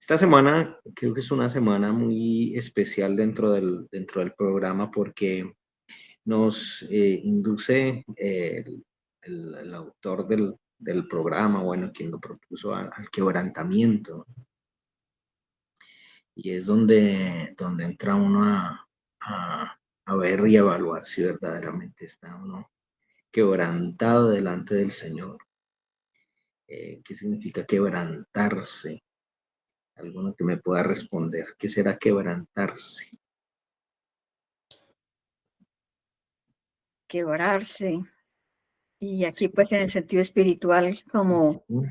Esta semana creo que es una semana muy especial dentro del programa porque nos induce el autor del programa, bueno, quien lo propuso al quebrantamiento. Y es donde entra uno a ver y evaluar si verdaderamente está uno quebrantado delante del Señor. ¿Qué significa quebrantarse? Alguno que me pueda responder. ¿Qué será quebrantarse? Quebrarse. Y aquí pues en el sentido espiritual, como Ujú,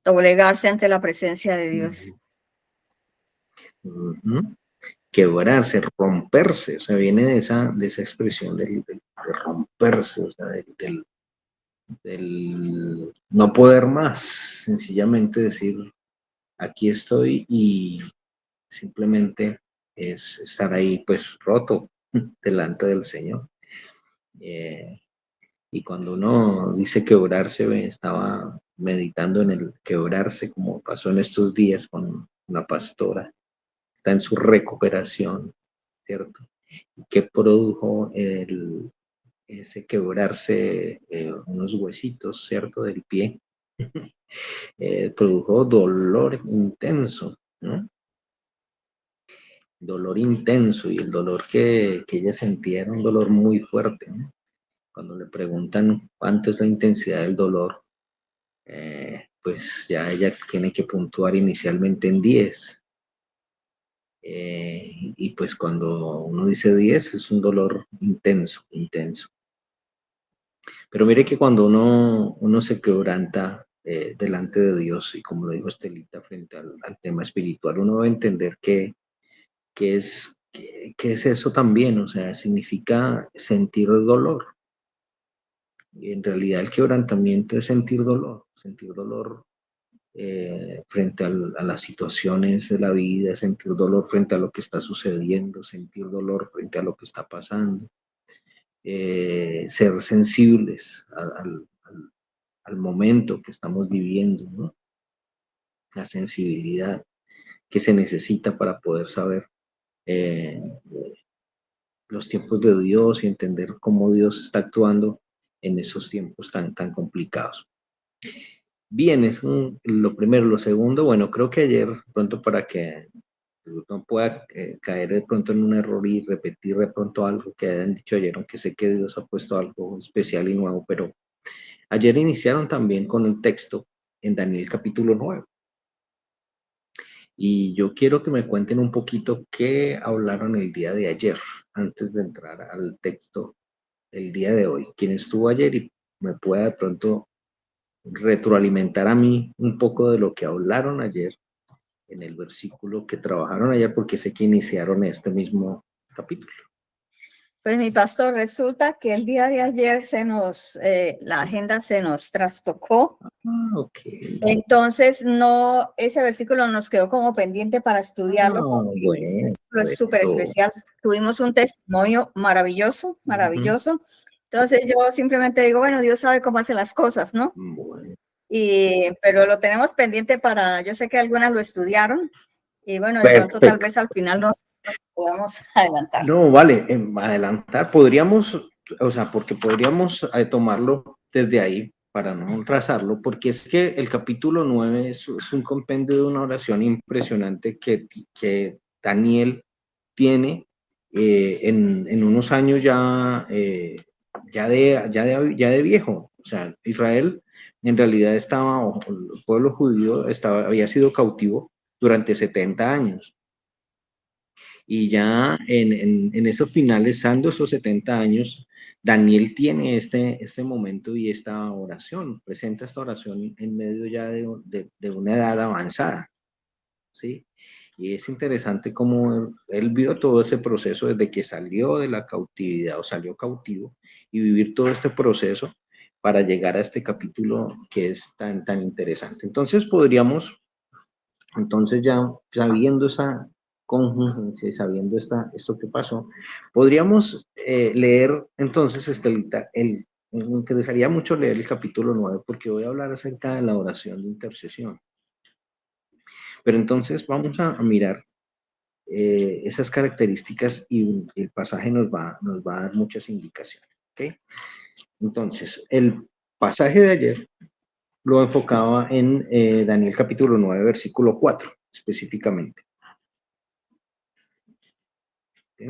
doblegarse ante la presencia de Dios. ujú. Quebrarse, romperse, o sea, viene de esa expresión de romperse, o sea, del no poder más, sencillamente decir, aquí estoy y simplemente es estar ahí pues roto delante del Señor. Eh, y cuando uno dice quebrarse, estaba meditando en el quebrarse, como pasó en estos días con la pastora, está en su recuperación, ¿cierto? Que produjo ese quebrarse unos huesitos, ¿cierto? Del pie, produjo dolor intenso, ¿no? Dolor intenso, y el dolor que ella sentía era un dolor muy fuerte, ¿no? Cuando le preguntan cuánto es la intensidad del dolor, pues ya ella tiene que puntuar inicialmente en 10. Y pues cuando uno dice 10 es un dolor intenso, intenso. Pero mire que cuando uno se quebranta delante de Dios, y como lo dijo Estelita frente al tema espiritual, uno debe entender que es eso también, o sea, significa sentir dolor. Y en realidad el quebrantamiento es sentir dolor frente a las situaciones de la vida, sentir dolor frente a lo que está sucediendo, sentir dolor frente a lo que está pasando, ser sensibles al momento que estamos viviendo, ¿no? La sensibilidad que se necesita para poder saber eh, los tiempos de Dios y entender cómo Dios está actuando en esos tiempos tan complicados. Bien, lo primero. Lo segundo, bueno, creo que ayer, pronto para que no pueda caer de pronto en un error y repetir de pronto algo que hayan dicho ayer, aunque sé que Dios ha puesto algo especial y nuevo, pero ayer iniciaron también con un texto en Daniel capítulo 9. Y yo quiero que me cuenten un poquito qué hablaron el día de ayer, antes de entrar al texto del día de hoy. Quien estuvo ayer y me pueda de pronto retroalimentar a mí un poco de lo que hablaron ayer en el versículo que trabajaron ayer, porque sé que iniciaron este mismo capítulo. Pues mi pastor, resulta que el día de ayer la agenda se nos trastocó. Ok. Entonces ese versículo nos quedó como pendiente para estudiarlo. Bueno, Pero es súper eso. especial. Tuvimos un testimonio maravilloso, Ujú. maravilloso. Entonces yo simplemente digo, bueno, Dios sabe cómo hace las cosas, ¿no? Bueno, Pero lo tenemos pendiente yo sé que algunas lo estudiaron y bueno, de pronto tal perfecto. vez al final nos podamos adelantar. No, vale, adelantar, podríamos, o sea, porque podríamos tomarlo desde ahí para no trazarlo, porque es que el capítulo 9 es un compendio de una oración impresionante que Daniel tiene en unos años ya de viejo. O sea, Israel en realidad o el pueblo judío había sido cautivo durante 70 años. Y ya en esos finalizando esos 70 años, Daniel tiene este momento y esta oración, presenta esta oración en medio ya de una edad avanzada, ¿sí? Y es interesante cómo él vio todo ese proceso desde que salió de la cautividad o salió cautivo, y vivir todo este proceso para llegar a este capítulo que es tan interesante. Entonces ya sabiendo esa conjunción y sabiendo esto que pasó, podríamos leer entonces, Estelita, me interesaría mucho leer el capítulo 9 porque voy a hablar acerca de la oración de intercesión. Pero entonces vamos a mirar esas características y el pasaje nos va a dar muchas indicaciones. ¿Ok? Entonces, el pasaje de ayer lo enfocaba en Daniel capítulo 9, versículo 4, específicamente. ¿Sí?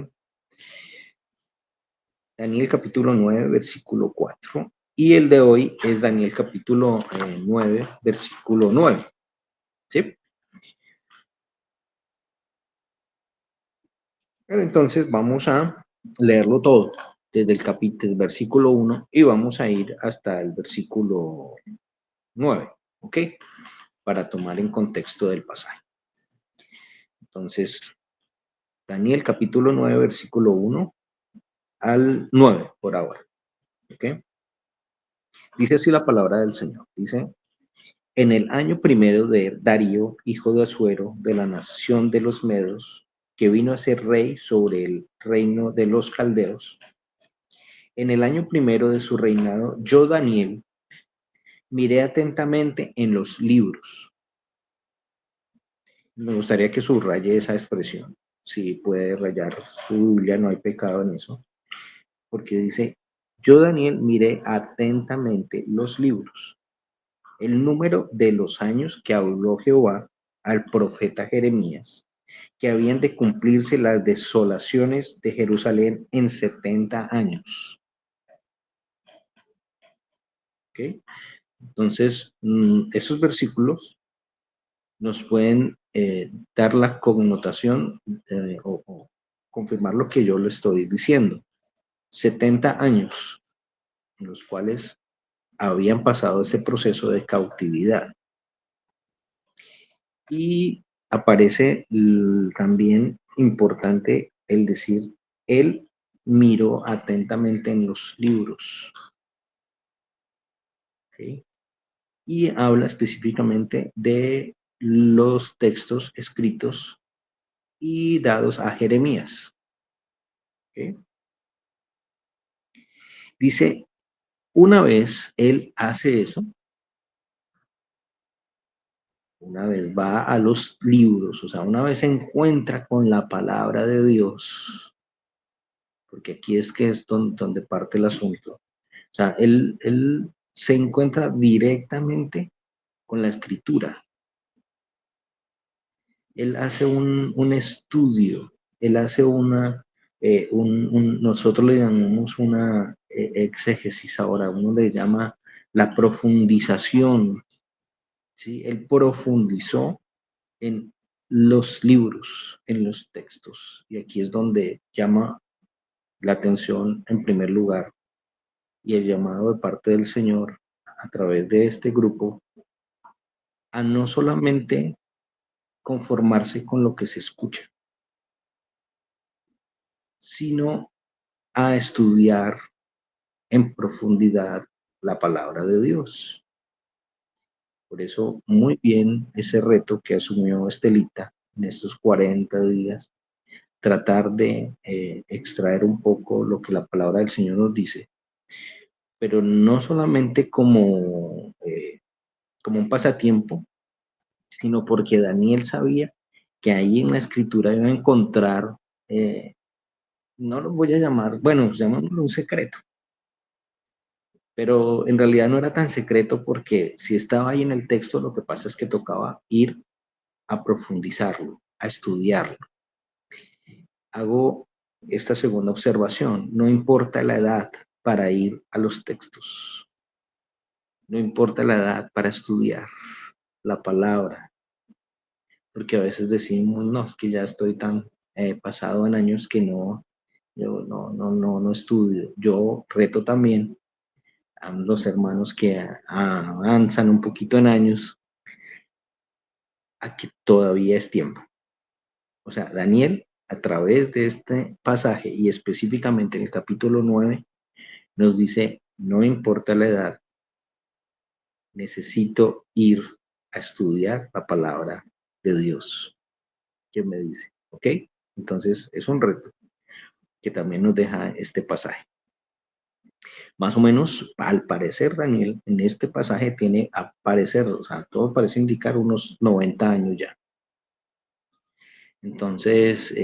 Daniel capítulo 9, versículo 4. Y el de hoy es Daniel capítulo 9, versículo 9. ¿Sí? Pero entonces vamos a leerlo todo, desde el capítulo, versículo 1, y vamos a ir hasta el versículo 9, ¿ok? Para tomar en contexto del pasaje. Entonces, Daniel capítulo 9, versículo 1 al 9 por ahora, ¿ok? Dice así la palabra del Señor, dice: en el año primero de Darío, hijo de Asuero, de la nación de los Medos, que vino a ser rey sobre el reino de los caldeos, en el año primero de su reinado, yo, Daniel, miré atentamente en los libros. Me gustaría que subraye esa expresión. Si puede rayar su Biblia, no hay pecado en eso, porque dice: yo, Daniel, miré atentamente los libros, el número de los años que habló Jehová al profeta Jeremías, que habían de cumplirse las desolaciones de Jerusalén en 70 años. ¿Ok? Entonces, esos versículos nos pueden dar la connotación o confirmar lo que yo le estoy diciendo. 70 años en los cuales habían pasado ese proceso de cautividad. Y aparece también importante el decir, él miró atentamente en los libros. ¿Okay? Y habla específicamente de los textos escritos y dados a Jeremías. ¿Okay? Dice, una vez él hace eso, una vez va a los libros, o sea, una vez se encuentra con la palabra de Dios, porque aquí es que es donde parte el asunto. O sea, él se encuentra directamente con la escritura. Él hace un estudio, él hace nosotros le llamamos una exégesis ahora, uno le llama la profundización, ¿sí? Él profundizó en los libros, en los textos, y aquí es donde llama la atención en primer lugar y el llamado de parte del Señor a través de este grupo a no solamente conformarse con lo que se escucha, sino a estudiar en profundidad la palabra de Dios. Por eso, muy bien ese reto que asumió Estelita en estos 40 días, tratar de extraer un poco lo que la palabra del Señor nos dice, pero no solamente como un pasatiempo, sino porque Daniel sabía que ahí en la escritura iba a encontrar, no lo voy a llamar, bueno, llamémoslo un secreto, pero en realidad no era tan secreto porque si estaba ahí en el texto, lo que pasa es que tocaba ir a profundizarlo, a estudiarlo. Hago esta segunda observación, no importa la edad para ir a los textos, no importa la edad para estudiar la palabra, porque a veces decimos, no, es que ya estoy tan pasado en años que yo no estudio. Yo reto también a los hermanos que avanzan un poquito en años a que todavía es tiempo. O sea, Daniel, a través de este pasaje y específicamente en el capítulo 9, nos dice, no importa la edad, necesito ir a estudiar la palabra de Dios. ¿Qué me dice? ¿Ok? Entonces, es un reto que también nos deja este pasaje. Más o menos, al parecer, Daniel, en este pasaje tiene, a parecer, o sea, todo parece indicar unos 90 años ya. Entonces,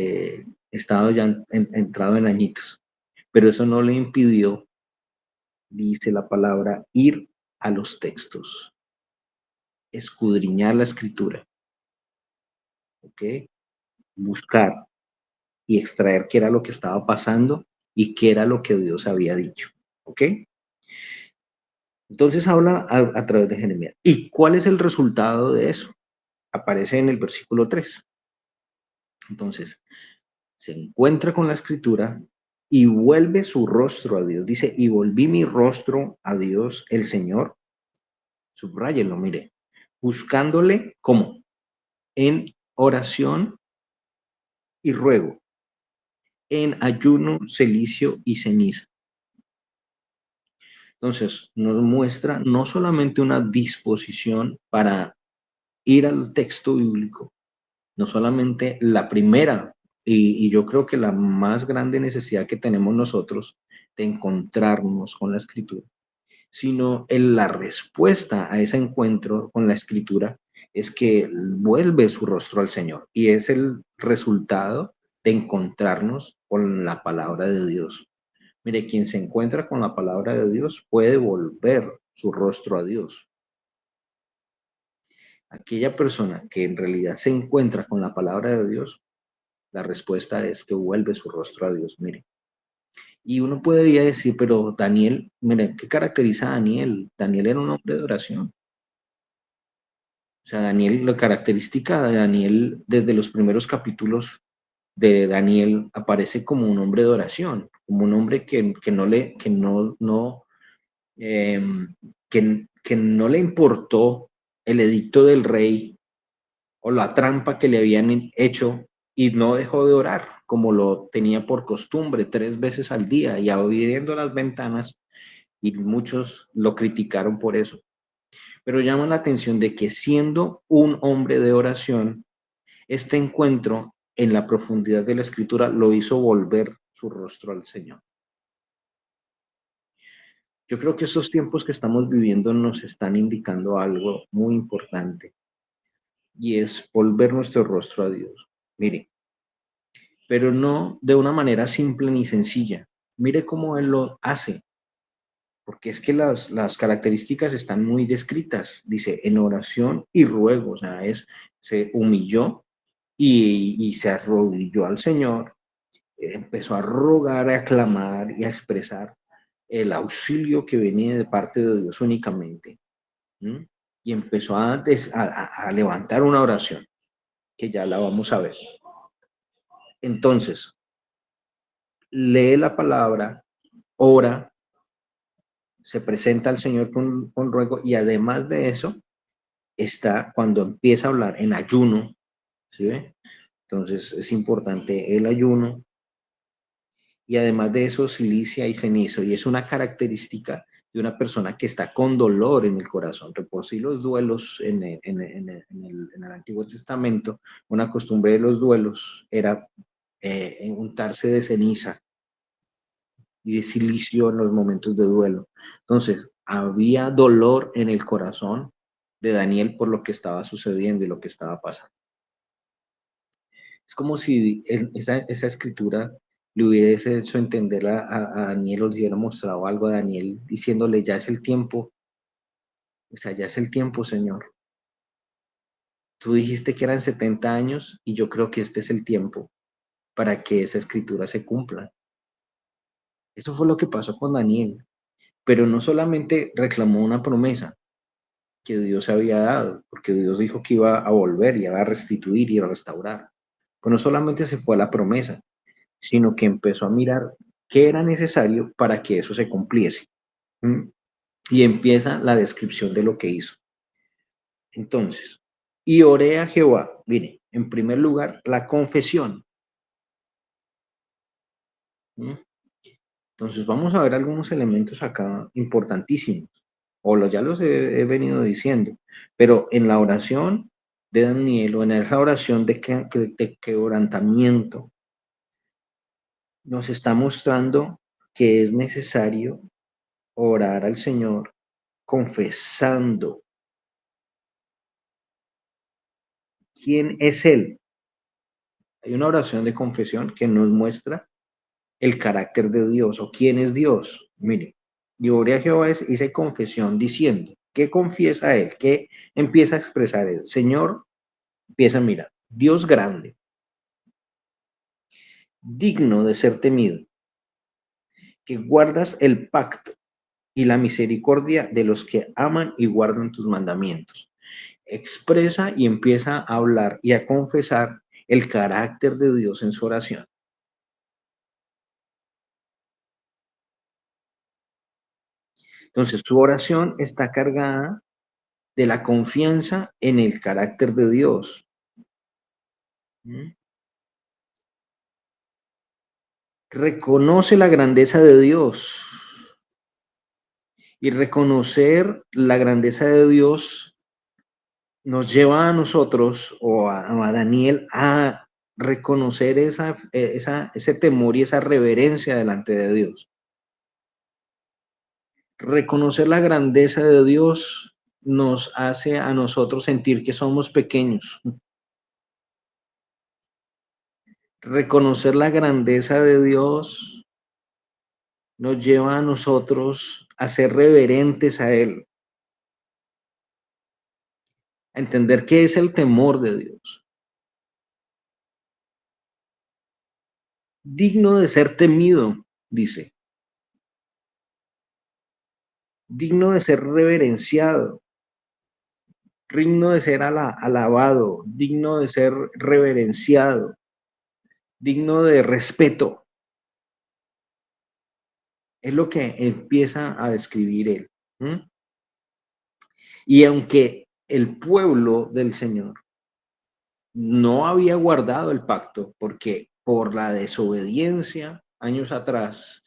estaba ya entrado en añitos, pero eso no le impidió, dice la palabra, ir a los textos, escudriñar la escritura, ¿ok? Buscar y extraer qué era lo que estaba pasando y qué era lo que Dios había dicho, ¿ok? Entonces habla a través de Jeremías. ¿Y cuál es el resultado de eso? Aparece en el versículo 3. Entonces, se encuentra con la escritura y vuelve su rostro a Dios. Dice, y volví mi rostro a Dios, el Señor. Subráyenlo, mire. Buscándole, ¿cómo? En oración y ruego, en ayuno, celicio y ceniza. Entonces, nos muestra no solamente una disposición para ir al texto bíblico, no solamente la primera, y yo creo que la más grande necesidad que tenemos nosotros de encontrarnos con la escritura, sino en la respuesta a ese encuentro con la escritura es que vuelve su rostro al Señor y es el resultado de encontrarnos con la palabra de Dios. Mire, quien se encuentra con la palabra de Dios puede volver su rostro a Dios. Aquella persona que en realidad se encuentra con la palabra de Dios, la respuesta es que vuelve su rostro a Dios, mire. Y uno podría decir, pero Daniel, mire, ¿qué caracteriza a Daniel? Daniel era un hombre de oración. O sea, Daniel, la característica de Daniel desde los primeros capítulos de Daniel aparece como un hombre de oración, como un hombre que no le, que no, eh, que no le importó el edicto del rey o la trampa que le habían hecho y no dejó de orar, como lo tenía por costumbre 3 veces al día y abriendo las ventanas, y muchos lo criticaron por eso. Pero llama la atención de que siendo un hombre de oración, este encuentro en la profundidad de la escritura lo hizo volver su rostro al Señor. Yo creo que esos tiempos que estamos viviendo nos están indicando algo muy importante y es volver nuestro rostro a Dios. Mire, pero no de una manera simple ni sencilla. Mire cómo Él lo hace, porque es que las características están muy descritas. Dice, en oración y ruego, o sea, se humilló y se arrodilló al Señor, empezó a rogar, a clamar y a expresar el auxilio que venía de parte de Dios únicamente. ¿Mm? Y empezó a levantar una oración, que ya la vamos a ver. Entonces, lee la palabra, ora, se presenta al Señor con ruego y además de eso, está cuando empieza a hablar en ayuno, ¿sí ve? Entonces es importante el ayuno y además de eso silicia y cenizo y es una característica de una persona que está con dolor en el corazón. De por sí los duelos en el Antiguo Testamento, una costumbre de los duelos era untarse de ceniza y de silicio en los momentos de duelo. Entonces, había dolor en el corazón de Daniel por lo que estaba sucediendo y lo que estaba pasando. Es como si esa escritura le hubiese hecho entender a Daniel o le hubiera mostrado algo a Daniel diciéndole, ya es el tiempo, o sea, ya es el tiempo, Señor. Tú dijiste que eran 70 años y yo creo que este es el tiempo para que esa escritura se cumpla. Eso fue lo que pasó con Daniel, pero no solamente reclamó una promesa que Dios había dado, porque Dios dijo que iba a volver y iba a restituir y a restaurar. Pero no solamente se fue a la promesa, sino que empezó a mirar qué era necesario para que eso se cumpliese. ¿Mm? Y empieza la descripción de lo que hizo. Entonces, y oré a Jehová. Mire, en primer lugar, la confesión. ¿Mm? Entonces, vamos a ver algunos elementos acá importantísimos, ya los he venido diciendo, pero en la oración de Daniel o en esa oración de quebrantamiento, nos está mostrando que es necesario orar al Señor confesando quién es Él, Hay una oración de confesión que nos muestra el carácter de Dios o quién es Dios. Mire, y oré a Jehová hice confesión diciendo, ¿qué confiesa él? ¿Qué empieza a expresar él? Señor, empieza a mirar, Dios grande, digno de ser temido, que guardas el pacto y la misericordia de los que aman y guardan tus mandamientos. Expresa y empieza a hablar y a confesar el carácter de Dios en su oración. Entonces, su oración está cargada de la confianza en el carácter de Dios. Reconoce la grandeza de Dios. Y reconocer la grandeza de Dios nos lleva a nosotros o a Daniel a reconocer ese temor y esa reverencia delante de Dios. Reconocer la grandeza de Dios nos hace a nosotros sentir que somos pequeños. Reconocer la grandeza de Dios nos lleva a nosotros a ser reverentes a Él, a entender qué es el temor de Dios. Digno de ser temido, dice. Digno de ser reverenciado, digno de ser alabado, digno de ser reverenciado, digno de respeto. Es lo que empieza a describir él. Y aunque el pueblo del Señor no había guardado el pacto, porque por la desobediencia años atrás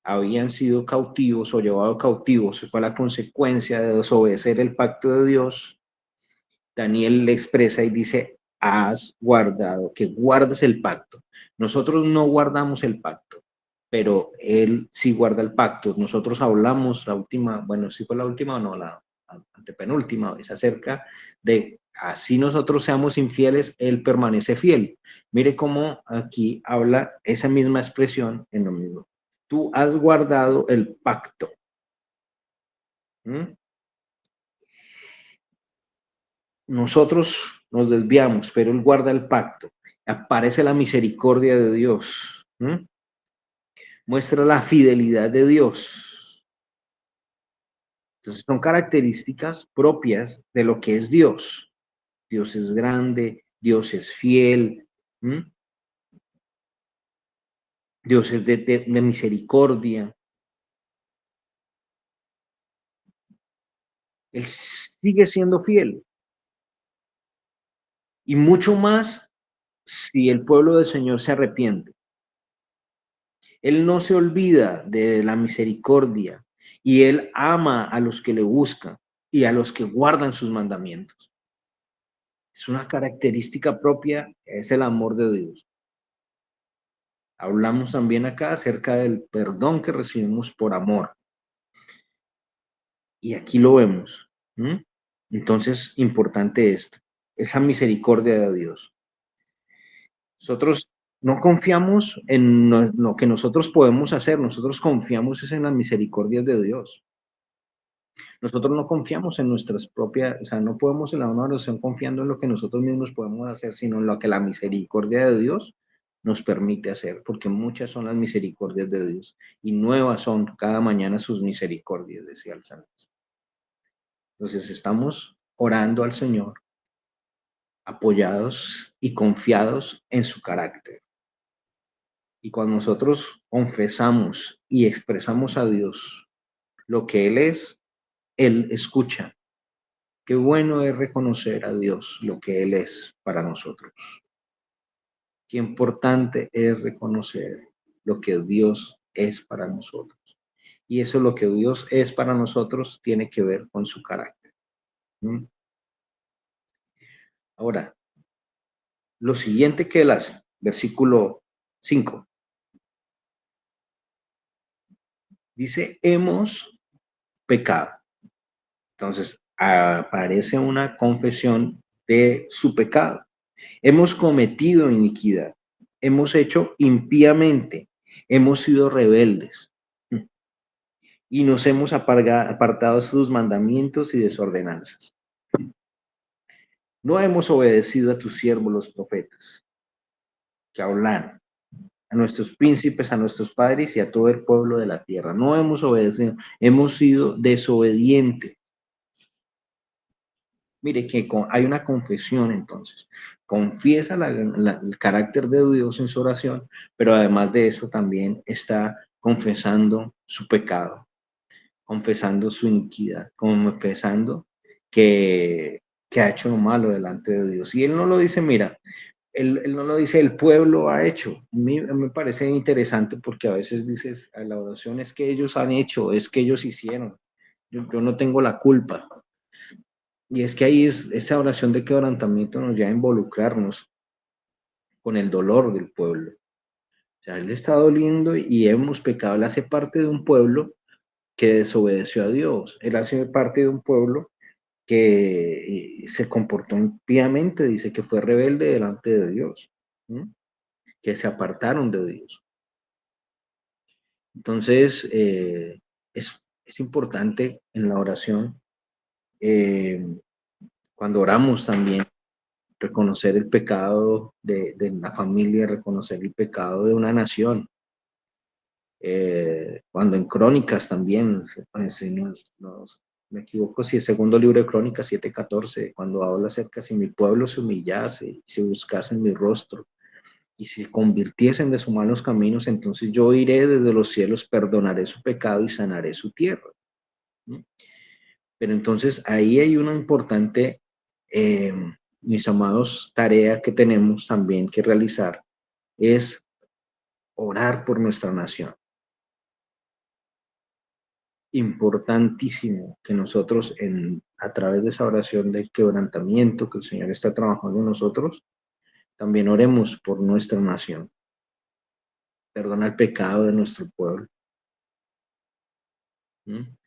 habían sido cautivos o llevados cautivos, fue la consecuencia de desobedecer el pacto de Dios. Daniel le expresa y dice, has guardado, que guardes el pacto. Nosotros no guardamos el pacto, pero él sí guarda el pacto. Nosotros hablamos la última, bueno, si fue la última o no, la antepenúltima vez acerca de así nosotros seamos infieles, él permanece fiel. Mire cómo aquí habla esa misma expresión en lo mismo. Tú has guardado el pacto. Nosotros nos desviamos, pero Él guarda el pacto. Aparece la misericordia de Dios. Muestra la fidelidad de Dios. Entonces son características propias de lo que es Dios. Dios es grande, Dios es fiel. Dios es de misericordia. Él sigue siendo fiel. Y mucho más si el pueblo del Señor se arrepiente. Él no se olvida de la misericordia y Él ama a los que le buscan y a los que guardan sus mandamientos. Es una característica propia, es el amor de Dios. Hablamos también acá acerca del perdón que recibimos por amor. Y aquí lo vemos. Entonces, importante esto, esa misericordia de Dios. Nosotros no confiamos en lo que nosotros podemos hacer, nosotros confiamos en las misericordias de Dios. Nosotros no confiamos en nuestras propias, o sea, no podemos en la oración confiando en lo que nosotros mismos podemos hacer, sino en lo que la misericordia de Dios nos permite hacer, porque muchas son las misericordias de Dios y nuevas son cada mañana sus misericordias, decía el salmista. Entonces estamos orando al Señor, apoyados y confiados en su carácter. Y cuando nosotros confesamos y expresamos a Dios lo que Él es, Él escucha. Qué bueno es reconocer a Dios lo que Él es para nosotros. Qué importante es reconocer lo que Dios es para nosotros. Y eso, lo que Dios es para nosotros, tiene que ver con su carácter. Ahora, lo siguiente que Él hace, versículo 5. Dice, hemos pecado. Entonces, aparece una confesión de su pecado. Hemos cometido iniquidad. hemos hecho impíamente, hemos sido rebeldes y nos hemos apartado de sus mandamientos y de sus ordenanzas. No hemos obedecido a tus siervos los profetas, que hablaron, a nuestros príncipes, a nuestros padres y a todo el pueblo de la tierra. No hemos obedecido, hemos sido desobedientes. Mire que hay una confesión entonces. Confiesa el carácter de Dios en su oración, pero además de eso también está confesando su pecado, confesando su iniquidad, confesando que ha hecho lo malo delante de Dios. Y él no lo dice, mira, él no lo dice, el pueblo ha hecho. A mí me parece interesante porque a veces dices, a la oración es que ellos han hecho, es que ellos hicieron. Yo no tengo la culpa. Y es que ahí esa oración de quebrantamiento nos lleva a involucrarnos con el dolor del pueblo. O sea, él está doliendo y hemos pecado. Él hace parte de un pueblo que desobedeció a Dios. Él hace parte de un pueblo que se comportó impíamente, dice que fue rebelde delante de Dios, ¿sí? Que se apartaron de Dios. Entonces, es importante en la oración, cuando oramos también, reconocer el pecado de la familia, reconocer el pecado de una nación. Cuando en Crónicas también, si me equivoco, si el segundo libro de Crónicas 7:14, cuando habla acerca si mi pueblo se humillase, si buscasen mi rostro, y si convirtiesen de sus malos caminos, entonces yo iré desde los cielos, perdonaré su pecado y sanaré su tierra. ¿Sí? Pero entonces ahí hay una importante, mis amados, tarea que tenemos también que realizar, es orar por nuestra nación. Importantísimo que nosotros a través de esa oración de quebrantamiento que el Señor está trabajando en nosotros, también oremos por nuestra nación. Perdona el pecado de nuestro pueblo.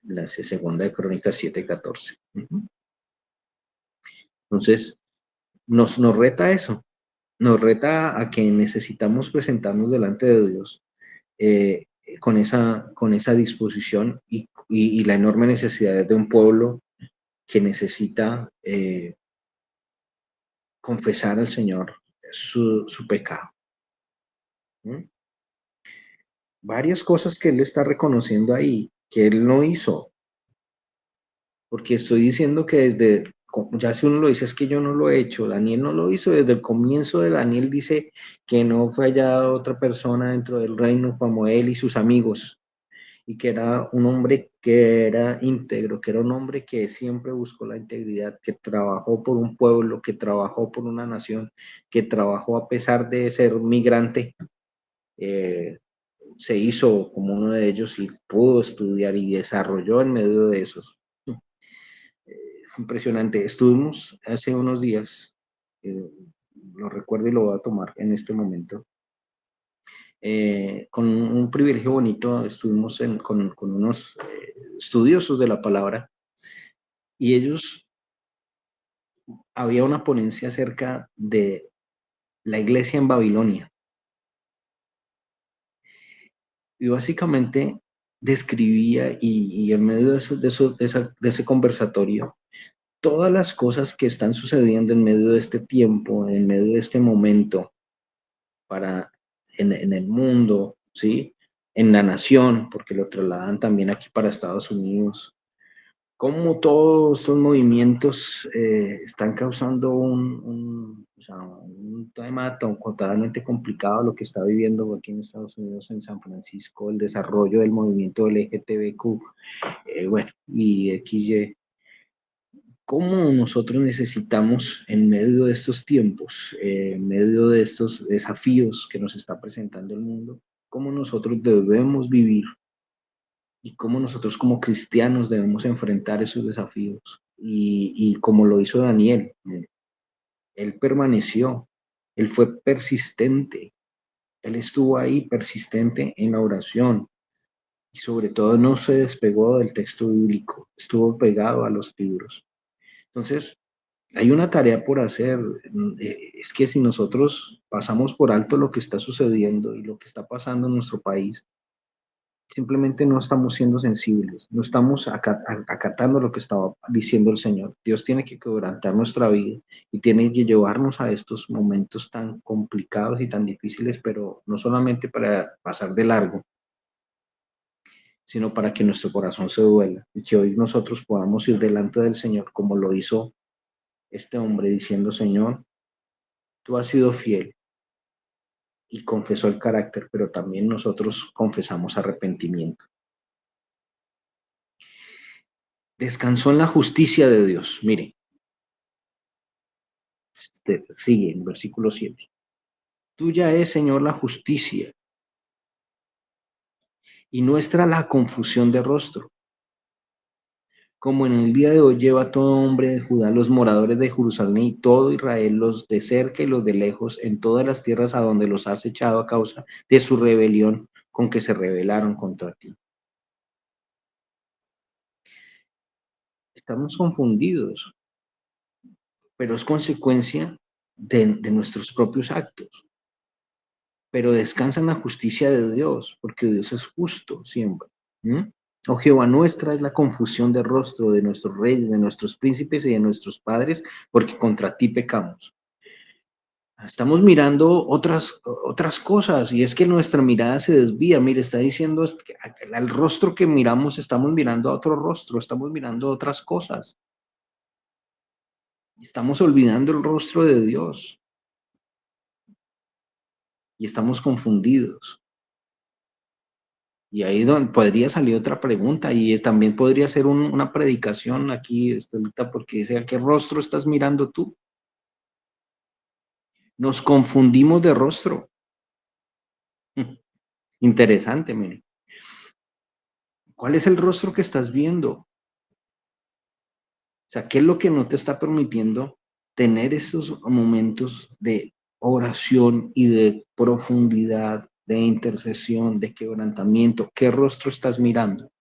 La segunda de Crónicas 7:14. Entonces, nos reta eso, nos reta a que necesitamos presentarnos delante de Dios con esa disposición y la enorme necesidad de un pueblo que necesita confesar al Señor su pecado. Varias cosas que Él está reconociendo ahí, que Él no hizo, porque estoy diciendo que ya si uno lo dice es que yo no lo he hecho, Daniel no lo hizo, desde el comienzo de Daniel dice que no fue hallada otra persona dentro del reino como él y sus amigos, y que era un hombre que era íntegro, que era un hombre que siempre buscó la integridad, que trabajó por un pueblo, que trabajó por una nación, que trabajó a pesar de ser migrante, se hizo como uno de ellos y pudo estudiar y desarrolló en medio de esos. Es impresionante. Estuvimos hace unos días, lo recuerdo y lo voy a tomar en este momento, con un privilegio bonito. Estuvimos con unos estudiosos de la palabra y ellos, había una ponencia acerca de la iglesia en Babilonia y básicamente describía y en medio de ese conversatorio todas las cosas que están sucediendo en medio de este tiempo, en medio de este momento, en el mundo, ¿sí? En la nación, porque lo trasladan también aquí para Estados Unidos. Cómo todos estos movimientos están causando un tema totalmente complicado, lo que está viviendo aquí en Estados Unidos, en San Francisco, el desarrollo del movimiento LGTBQ, bueno, y XY. ¿Cómo nosotros necesitamos, en medio de estos tiempos, en medio de estos desafíos que nos está presentando el mundo, cómo nosotros debemos vivir y cómo nosotros como cristianos debemos enfrentar esos desafíos? Y como lo hizo Daniel, él permaneció, él fue persistente, él estuvo ahí persistente en la oración y sobre todo no se despegó del texto bíblico, estuvo pegado a los libros. Entonces, Hay una tarea por hacer. Es que si nosotros pasamos por alto lo que está sucediendo y lo que está pasando en nuestro país, simplemente no estamos siendo sensibles, no estamos acatando lo que estaba diciendo el Señor. Dios tiene que quebrantar nuestra vida y tiene que llevarnos a estos momentos tan complicados y tan difíciles, pero no solamente para pasar de largo, sino para que nuestro corazón se duela y que hoy nosotros podamos ir delante del Señor como lo hizo este hombre diciendo, Señor, tú has sido fiel, y confesó el carácter, pero también nosotros confesamos arrepentimiento. Descansó en la justicia de Dios. Mire, sigue en versículo 7. Tuya es, Señor, la justicia y nuestra la confusión de rostro. Como en el día de hoy lleva todo hombre de Judá, los moradores de Jerusalén y todo Israel, los de cerca y los de lejos, en todas las tierras a donde los has echado a causa de su rebelión con que se rebelaron contra ti. Estamos confundidos, pero es consecuencia de nuestros propios actos. Pero descansa en la justicia de Dios, porque Dios es justo siempre. Oh Jehová, nuestra es la confusión de rostro de nuestros reyes, de nuestros príncipes y de nuestros padres, porque contra ti pecamos. Estamos mirando otras cosas, y es que nuestra mirada se desvía. Mire, está diciendo que al rostro que miramos, estamos mirando a otro rostro, estamos mirando otras cosas. Estamos olvidando el rostro de Dios y estamos confundidos. Y ahí donde podría salir otra pregunta, y también podría ser una predicación aquí, Estelita, porque dice, ¿a qué rostro estás mirando tú? Nos confundimos de rostro. Interesante, mire. ¿Cuál es el rostro que estás viendo? O sea, ¿qué es lo que no te está permitiendo tener esos momentos de oración y de profundidad, de intercesión, de quebrantamiento? ¿Qué rostro estás mirando?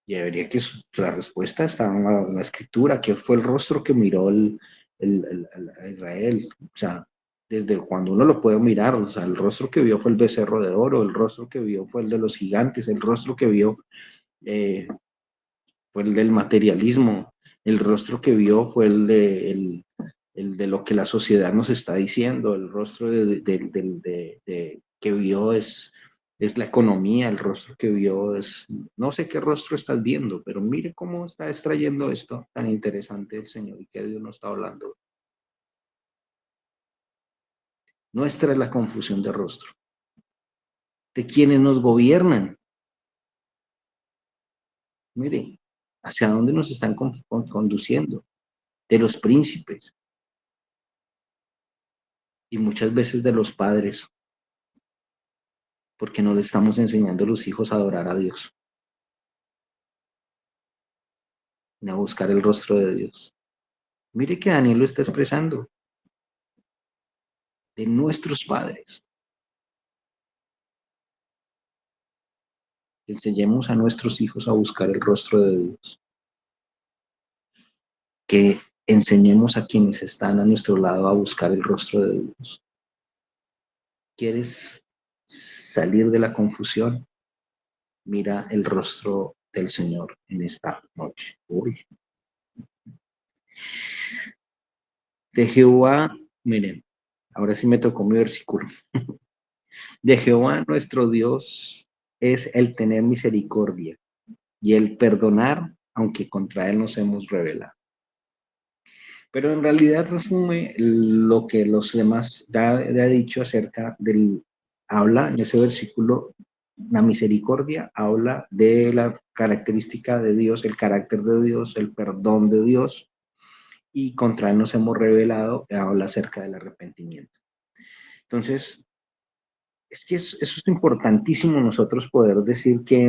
Y debería que la respuesta está en la escritura, que fue el rostro que miró a Israel. O sea, desde cuando uno lo puede mirar, o sea, el rostro que vio fue el becerro de oro, el rostro que vio fue el de los gigantes, el rostro que vio fue el del materialismo, el rostro que vio fue el de lo que la sociedad nos está diciendo, el rostro que vio es la economía, el rostro que vio es, no sé qué rostro estás viendo, pero mire cómo está extrayendo esto tan interesante el Señor y que Dios nos está hablando. Nuestra es la confusión de rostro, de quienes nos gobiernan. Mire, hacia dónde nos están conduciendo, de los príncipes y muchas veces de los padres, porque no le estamos enseñando a los hijos a adorar a Dios, ni a buscar el rostro de Dios. Mire que Daniel lo está expresando, de nuestros padres. Enseñemos a nuestros hijos a buscar el rostro de Dios. Que enseñemos a quienes están a nuestro lado a buscar el rostro de Dios. ¿Quieres salir de la confusión? Mira el rostro del Señor en esta noche. Uy. De Jehová, miren, ahora sí me tocó mi versículo. De Jehová nuestro Dios es el tener misericordia y el perdonar, aunque contra él nos hemos rebelado. Pero en realidad resume lo que los demás ya ha dicho acerca habla en ese versículo, la misericordia habla de la característica de Dios, el carácter de Dios, el perdón de Dios, y contra él nos hemos rebelado, habla acerca del arrepentimiento. Entonces, es que eso es importantísimo nosotros poder decir que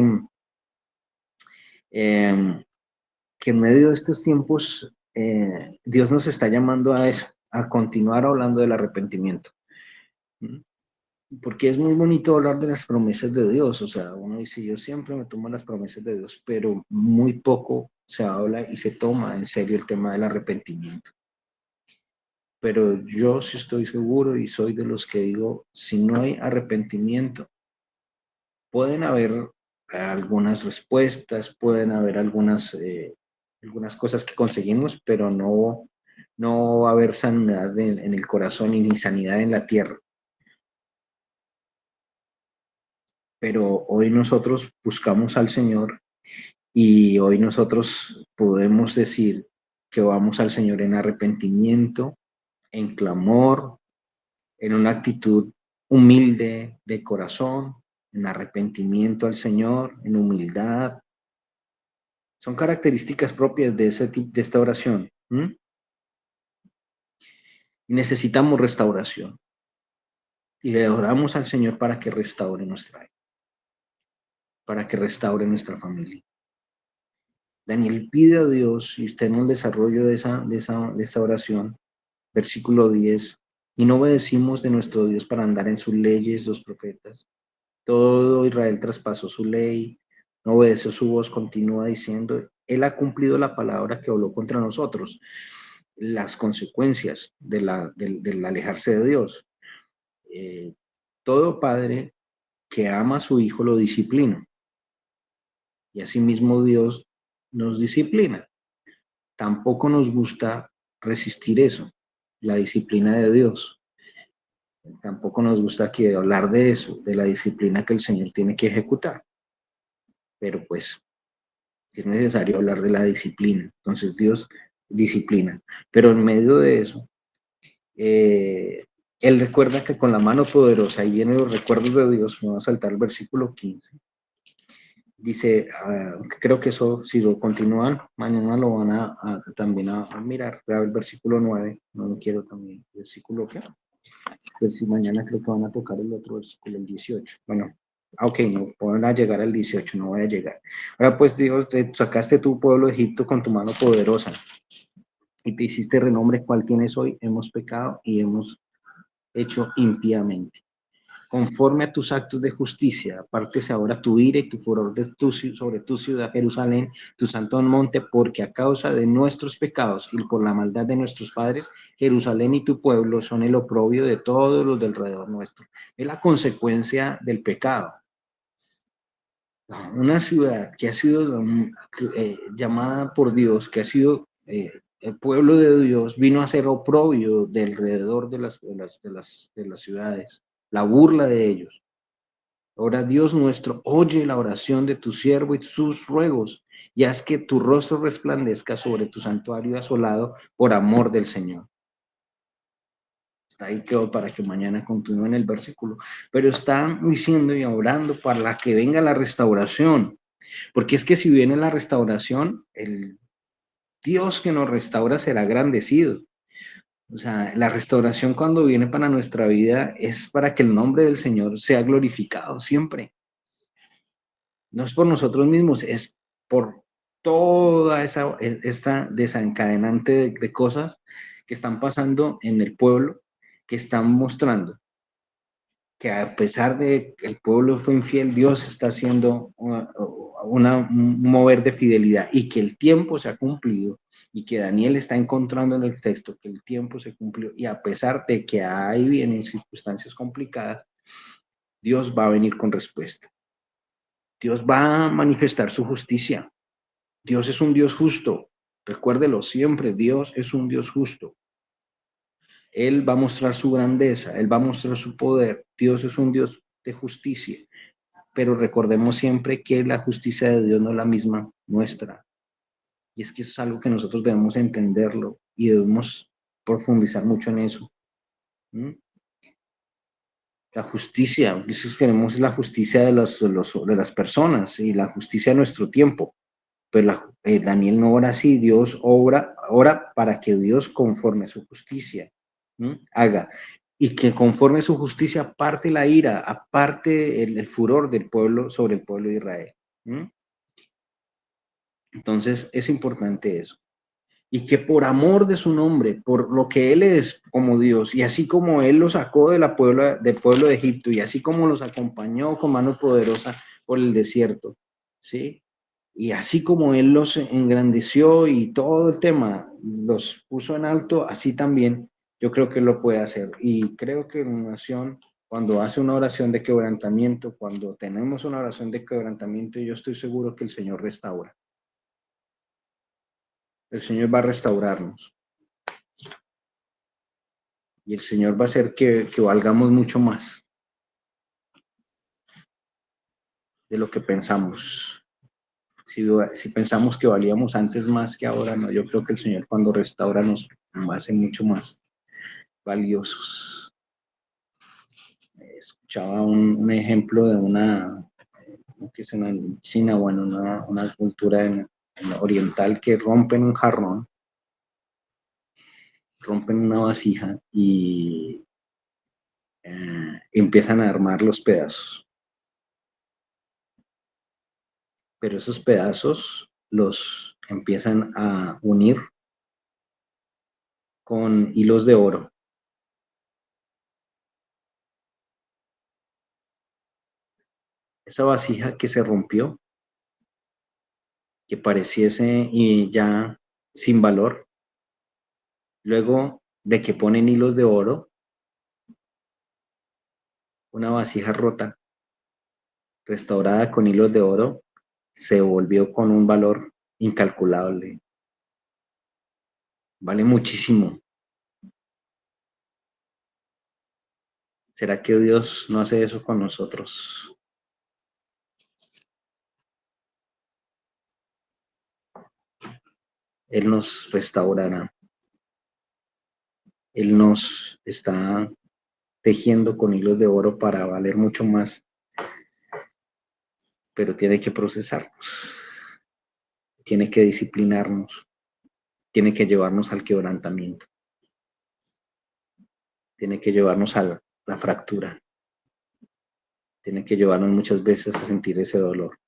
en medio de estos tiempos Dios nos está llamando a eso, a continuar hablando del arrepentimiento. Porque es muy bonito hablar de las promesas de Dios, o sea, uno dice, yo siempre me tomo las promesas de Dios, pero muy poco se habla y se toma en serio el tema del arrepentimiento. pero yo sí estoy seguro y soy de los que digo, si no hay arrepentimiento, pueden haber algunas respuestas, pueden haber algunas cosas que conseguimos, pero no va a haber sanidad en el corazón y ni sanidad en la tierra. Pero hoy nosotros buscamos al Señor y hoy nosotros podemos decir que vamos al Señor en arrepentimiento, en clamor, en una actitud humilde de corazón, en arrepentimiento al Señor, en humildad. Son características propias de ese tipo de esta oración. Y necesitamos restauración. Y le oramos al Señor para que restaure nuestra vida, para que restaure nuestra familia. Daniel pide a Dios, y usted en el desarrollo de esa oración, versículo 10, y no obedecimos de nuestro Dios para andar en sus leyes, los profetas. Todo Israel traspasó su ley, no obedeció su voz, continúa diciendo, Él ha cumplido la palabra que habló contra nosotros, las consecuencias del alejarse de Dios. Todo padre que ama a su hijo lo disciplina, y asimismo Dios nos disciplina. Tampoco nos gusta resistir eso, la disciplina de Dios. Tampoco nos gusta hablar de eso, de la disciplina que el Señor tiene que ejecutar. Pero pues es necesario hablar de la disciplina. Entonces Dios disciplina. Pero en medio de eso, Él recuerda que con la mano poderosa, ahí vienen los recuerdos de Dios, me voy a saltar el versículo 15. Dice, creo que eso, si lo continúan, mañana lo van a también a mirar. El versículo 9, no lo quiero también. ¿Versículo qué? Pues si mañana creo que van a tocar el otro versículo, el 18. Bueno, ok, no pueden llegar al 18, no voy a llegar. Ahora pues Dios, te sacaste tu pueblo de Egipto con tu mano poderosa y te hiciste renombre cual tienes hoy. Hemos pecado y hemos hecho impíamente. Conforme a tus actos de justicia, apártese ahora tu ira y tu furor sobre tu ciudad, Jerusalén, tu santo monte, porque a causa de nuestros pecados y por la maldad de nuestros padres, Jerusalén y tu pueblo son el oprobio de todos los del alrededor nuestro. Es la consecuencia del pecado. Una ciudad que ha sido llamada por Dios, que ha sido el pueblo de Dios, vino a ser oprobio de alrededor de las ciudades, la burla de ellos. Ahora, Dios nuestro, oye la oración de tu siervo y sus ruegos, y haz que tu rostro resplandezca sobre tu santuario asolado por amor del Señor. Está ahí quedó para que mañana continúen el versículo. Pero está diciendo y orando para que venga la restauración. Porque es que si viene la restauración, el Dios que nos restaura será agradecido. O sea, la restauración cuando viene para nuestra vida es para que el nombre del Señor sea glorificado siempre. No es por nosotros mismos, es por toda esta desencadenante de cosas que están pasando en el pueblo, que están mostrando que a pesar de que el pueblo fue infiel, Dios está haciendo un mover de fidelidad y que el tiempo se ha cumplido y que Daniel está encontrando en el texto que el tiempo se cumplió y a pesar de que ahí vienen circunstancias complicadas, Dios va a venir con respuesta. Dios va a manifestar su justicia. Dios es un Dios justo. Recuérdelo siempre, Dios es un Dios justo. Él va a mostrar su grandeza, Él va a mostrar su poder. Dios es un Dios de justicia. Pero recordemos siempre que la justicia de Dios no es la misma nuestra. Y es que eso es algo que nosotros debemos entenderlo y debemos profundizar mucho en eso. La justicia, eso queremos la justicia de las personas y la justicia de nuestro tiempo. Pero Daniel no ora así, Dios ora para que Dios conforme a su justicia haga y que conforme a su justicia aparte la ira, aparte el furor del pueblo sobre el pueblo de Israel. Entonces es importante eso. Y que por amor de su nombre, por lo que Él es como Dios, y así como Él los sacó del pueblo de Egipto, y así como los acompañó con mano poderosa por el desierto, ¿sí? Y así como Él los engrandeció y todo el tema los puso en alto, así también yo creo que lo puede hacer. Y creo que en oración, cuando hace una oración de quebrantamiento, cuando tenemos una oración de quebrantamiento, yo estoy seguro que el Señor restaura. El Señor va a restaurarnos. Y el Señor va a hacer que valgamos mucho más de lo que pensamos. Si pensamos que valíamos antes más que ahora, no, yo creo que el Señor cuando restaura nos hace mucho más valiosos. Escuchaba un ejemplo de que es en China, bueno, una cultura en oriental que rompen un jarrón, rompen una vasija y empiezan a armar los pedazos. Pero esos pedazos los empiezan a unir con hilos de oro. Esa vasija que se rompió, que pareciese ya sin valor, luego de que ponen hilos de oro, una vasija rota, restaurada con hilos de oro, se volvió con un valor incalculable. Vale muchísimo. ¿Será que Dios no hace eso con nosotros? Él nos restaurará. Él nos está tejiendo con hilos de oro para valer mucho más, pero tiene que procesarnos, tiene que disciplinarnos, tiene que llevarnos al quebrantamiento, tiene que llevarnos a la fractura, tiene que llevarnos muchas veces a sentir ese dolor.